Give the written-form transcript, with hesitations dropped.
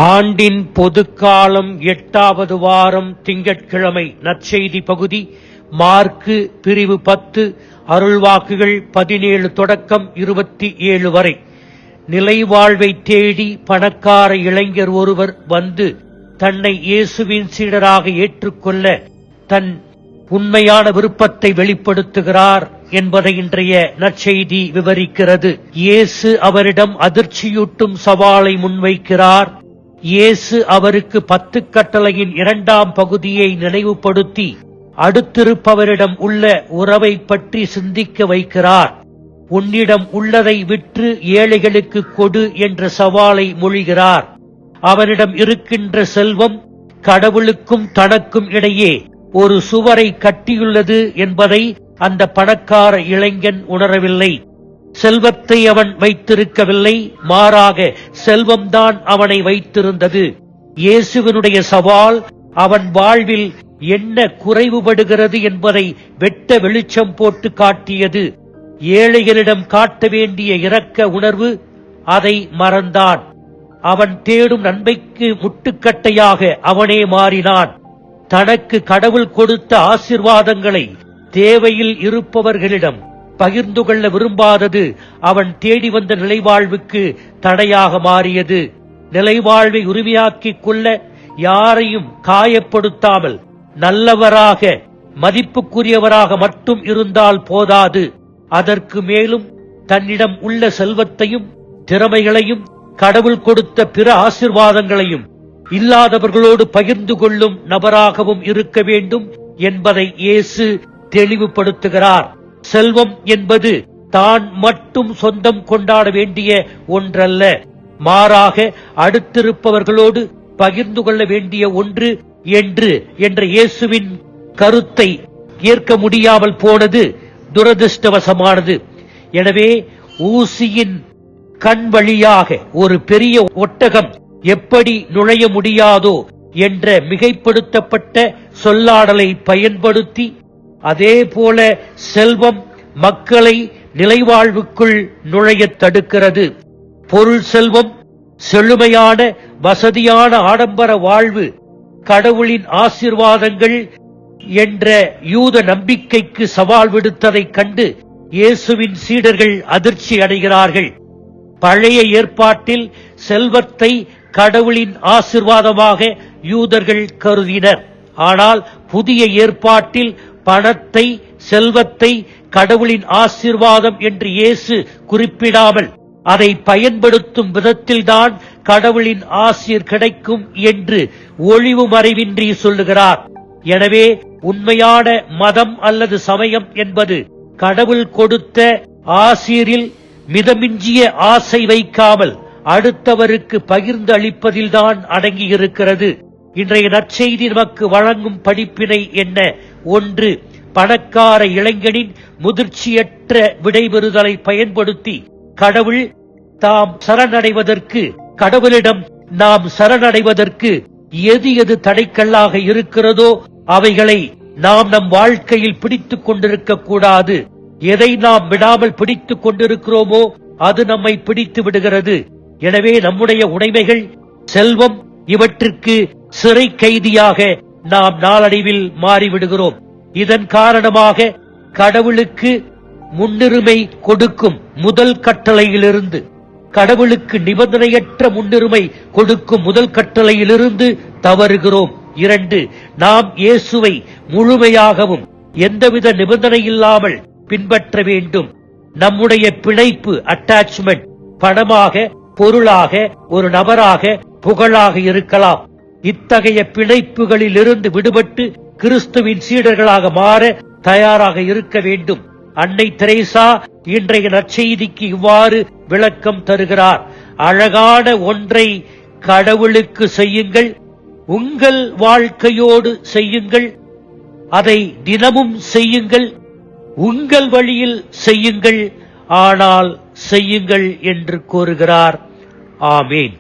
ஆண்டின் பொதுக்காலம் 8வது வாரம் திங்கட்கிழமை. நற்செய்தி பகுதி மார்க்கு பிரிவு 10 அருள்வாக்குகள் 17 தொடக்கம் 27 வரை. நிலைவாழ்வை தேடி பணக்கார இளைஞர் ஒருவர் வந்து தன்னை இயேசுவின் சீடராக ஏற்றுக்கொள்ள தன் உண்மையான விருப்பத்தை வெளிப்படுத்துகிறார் என்பதை இன்றைய நற்செய்தி விவரிக்கிறது. இயேசு அவரிடம் அதிர்ச்சியூட்டும் சவாலை முன்வைக்கிறார். இயேசு அவருக்கு 10 கட்டளையின் 2ஆம் பகுதியை நினைவுபடுத்தி அடுத்திருப்பவரிடம் உள்ள உறவை பற்றி சிந்திக்க வைக்கிறார். உன்னிடம் உள்ளதை விற்று ஏழைகளுக்கு கொடு என்ற சவாலை மொழிகிறார். அவனிடம் இருக்கின்ற செல்வம் கடவுளுக்கும் தனக்கும் இடையே ஒரு சுவரை கட்டியுள்ளது என்பதை அந்த பணக்கார இளைஞன் உணரவில்லை. செல்வத்தை அவன் வைத்திருக்கவில்லை, மாறாக செல்வம்தான் அவனை வைத்திருந்தது. இயேசுவினுடைய சவால் அவன் வாழ்வில் என்ன குறைவுபடுகிறது என்பதை வெட்ட வெளிச்சம் போட்டு காட்டியது. ஏழைகளிடம் காட்ட வேண்டிய இரக்க உணர்வு, அதை மறந்தான். அவன் தேடும் நன்மைக்கு முட்டுக்கட்டையாக அவனே மாறினான். தனக்கு கடவுள் கொடுத்த ஆசீர்வாதங்களை தேவையில் இருப்பவர்களிடம் பகிர்ந்து கொள்ள விரும்பாதது அவன் தேடி வந்த நிலைவாழ்வுக்கு தடையாக மாறியது. நிலைவாழ்வை உரிமையாக்கிக் கொள்ள யாரையும் காயப்படுத்தாமல் நல்லவராக மதிப்புக்குரியவராக மட்டும் இருந்தால் போதாது, அதற்கு மேலும் தன்னிடம் உள்ள செல்வத்தையும் திறமைகளையும் கடவுள் கொடுத்த பிற ஆசீர்வாதங்களையும் இல்லாதவர்களோடு பகிர்ந்து கொள்ளும் நபராகவும் இருக்க வேண்டும் என்பதை இயேசு தெளிவுபடுத்துகிறார். செல்வம் என்பது தான் மட்டும் சொந்தம் கொண்டாட வேண்டிய ஒன்றல்ல, மாறாக அடுத்திருப்பவர்களோடு பகிர்ந்து கொள்ள வேண்டிய ஒன்று என்ற இயேசுவின் கருத்தை ஏற்க முடியாமல் போனது துரதிர்ஷ்டவசமானது. எனவே ஊசியின் கண் வழியாக ஒரு பெரிய ஒட்டகம் எப்படி நுழைய முடியாதோ என்ற மிகைப்படுத்தப்பட்ட சொல்லாடலை பயன்படுத்தி, அதே போல செல்வம் மக்களை நிலைவாழ்வுக்குள் நுழைய தடுக்கிறது. பொருள் செல்வம், செழுமையான வசதியான ஆடம்பர வாழ்வு, கடவுளின் ஆசீர்வாதங்கள் என்ற யூத நம்பிக்கைக்கு சவால் விடுத்ததைக் கண்டு இயேசுவின் சீடர்கள் அதிர்ச்சி அடைகிறார்கள். பழைய ஏற்பாட்டில் செல்வத்தை கடவுளின் ஆசீர்வாதமாக யூதர்கள் கருதினர். ஆனால் புதிய ஏற்பாட்டில் பணத்தை, செல்வத்தை கடவுளின் ஆசீர்வாதம் என்று இயேசு குறிப்பிடாமல் அதை பயன்படுத்தும் விதத்தில்தான் கடவுளின் ஆசீர் கிடைக்கும் என்று ஒளிவு மறைவின்றி சொல்லுகிறார். எனவே உண்மையான மதம் அல்லது சமயம் என்பது கடவுள் கொடுத்த ஆசீரில் மிதமிஞ்சிய ஆசை வைக்காமல் அடுத்தவருக்கு பகிர்ந்து அளிப்பதில்தான் அடங்கியிருக்கிறது. இன்றைய நற்செய்தி நமக்கு வழங்கும் படிப்பினை என்ன? 1. பணக்கார இளைஞனின் முதிர்ச்சியற்ற விடைபெறுதலை பயன்படுத்தி கடவுளிடம் நாம் சரணடைவதற்கு எது தடைக்கல்லாக இருக்கிறதோ அவைகளை நாம் நம் வாழ்க்கையில் பிடித்துக் கொண்டிருக்க கூடாது. எதை நாம் விடாமல் பிடித்துக் கொண்டிருக்கிறோமோ அது நம்மை பிடித்து விடுகிறது. எனவே நம்முடைய உடைமைகள், செல்வம் இவற்றிற்கு சிறை கைதியாக நாம் நாளடைவில் மாறிவிடுகிறோம். இதன் காரணமாக கடவுளுக்கு முன்னுரிமை கொடுக்கும் முதல் கட்டளையிலிருந்து, கடவுளுக்கு நிபந்தனையற்ற முன்னுரிமை கொடுக்கும் முதல் கட்டளையிலிருந்து தவறுகிறோம். 2. நாம் இயேசுவை முழுமையாகவும் எந்தவித நிபந்தனை இல்லாமல் பின்பற்ற வேண்டும். நம்முடைய பிணைப்பு, அட்டாச்மெண்ட், பணமாக, பொருளாக, ஒரு நபராக, புகழாக இருக்கலாம். இத்தகைய பிணைப்புகளில் இருந்து விடுபட்டு கிறிஸ்துவின் சீடர்களாக மாற தயாராக இருக்க வேண்டும். அன்னை தெரேசா இன்றைய நற்செய்திக்கு இவ்வாறு விளக்கம் தருகிறார். அழகான ஒன்றை கடவுளுக்கு செய்யுங்கள், உங்கள் வாழ்க்கையோடு செய்யுங்கள், அதை தினமும் செய்யுங்கள், உங்கள் வழியில் செய்யுங்கள், ஆனால் செய்யுங்கள் என்று கூறுகிறார். ஆமீன்.